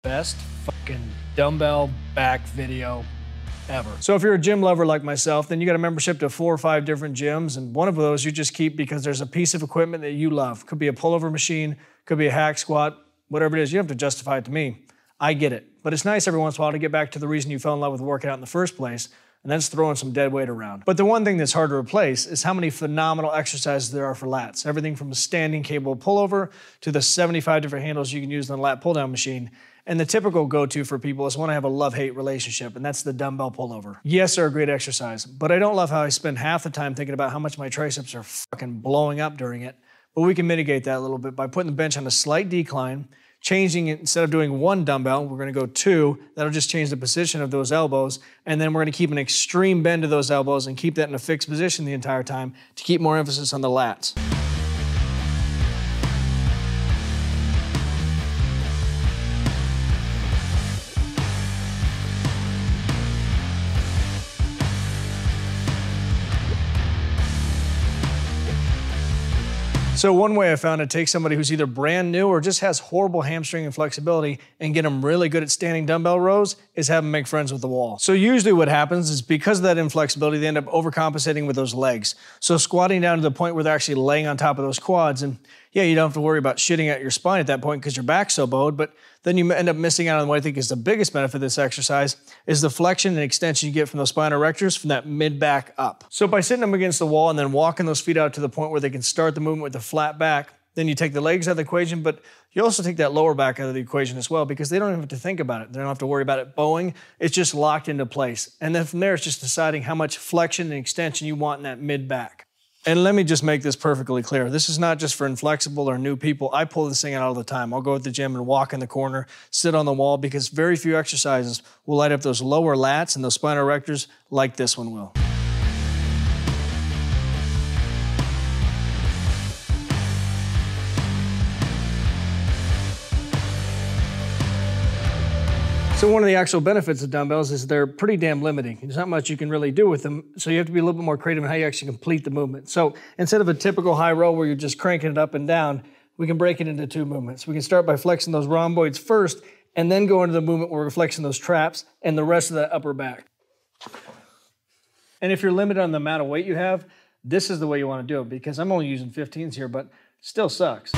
best fucking dumbbell back video ever. So if you're a gym lover like myself, then you got a membership to 4 or 5 different gyms, and one of those you just keep because there's a piece of equipment that you love. Could be a pullover machine, could be a hack squat, whatever it is. You have to justify it to me. I get it. But it's nice every once in a while to get back to the reason you fell in love with working out in the first place, and that's throwing some dead weight around. But the one thing that's hard to replace is how many phenomenal exercises there are for lats. Everything from a standing cable pullover to the 75 different handles you can use on a lat pull-down machine. And the typical go-to for people is when I have a love-hate relationship, and that's the dumbbell pullover. Yes, they're a great exercise, but I don't love how I spend half the time thinking about how much my triceps are fucking blowing up during it. But we can mitigate that a little bit by putting the bench on a slight decline, changing it. Instead of doing 1 dumbbell, we're gonna go 2. That'll just change the position of those elbows. And then we're gonna keep an extreme bend to those elbows and keep that in a fixed position the entire time to keep more emphasis on the lats. So one way I found to take somebody who's either brand new or just has horrible hamstring and flexibility and get them really good at standing dumbbell rows is have them make friends with the wall. So usually what happens is because of that inflexibility, they end up overcompensating with those legs. So squatting down to the point where they're actually laying on top of those quads, and yeah, you don't have to worry about shitting at your spine at that point because your back's so bowed, but then you end up missing out on what I think is the biggest benefit of this exercise is the flexion and extension you get from those spinal erectors from that mid-back up. So by sitting them against the wall and then walking those feet out to the point where they can start the movement with a flat back, then you take the legs out of the equation, but you also take that lower back out of the equation as well because they don't even have to think about it. They don't have to worry about it bowing. It's just locked into place. And then from there, it's just deciding how much flexion and extension you want in that mid-back. And let me just make this perfectly clear. This is not just for inflexible or new people. I pull this thing out all the time. I'll go at the gym and walk in the corner, sit on the wall, because very few exercises will light up those lower lats and those spinal erectors like this one will. So one of the actual benefits of dumbbells is they're pretty damn limiting. There's not much you can really do with them, so you have to be a little bit more creative in how you actually complete the movement. So instead of a typical high row where you're just cranking it up and down, we can break it into 2 movements. We can start by flexing those rhomboids first, and then go into the movement where we're flexing those traps and the rest of that upper back. And if you're limited on the amount of weight you have, this is the way you want to do it, because I'm only using 15s here, but still sucks.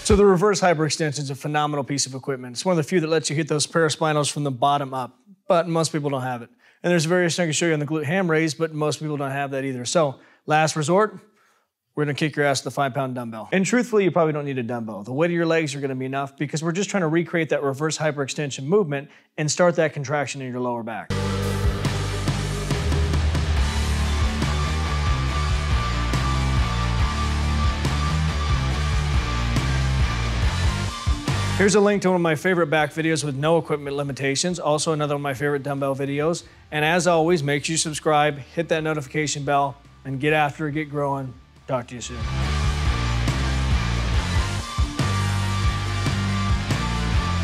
So the reverse hyperextension is a phenomenal piece of equipment. It's one of the few that lets you hit those paraspinals from the bottom up, but most people don't have it. And there's various things I can show you on the glute ham raise, but most people don't have that either. So last resort, we're gonna kick your ass with a 5-pound dumbbell. And truthfully, you probably don't need a dumbbell. The weight of your legs are gonna be enough because we're just trying to recreate that reverse hyperextension movement and start that contraction in your lower back. Here's a link to one of my favorite back videos with no equipment limitations, also another one of my favorite dumbbell videos. And as always, make sure you subscribe, hit that notification bell, and get after it, get growing. Talk to you soon.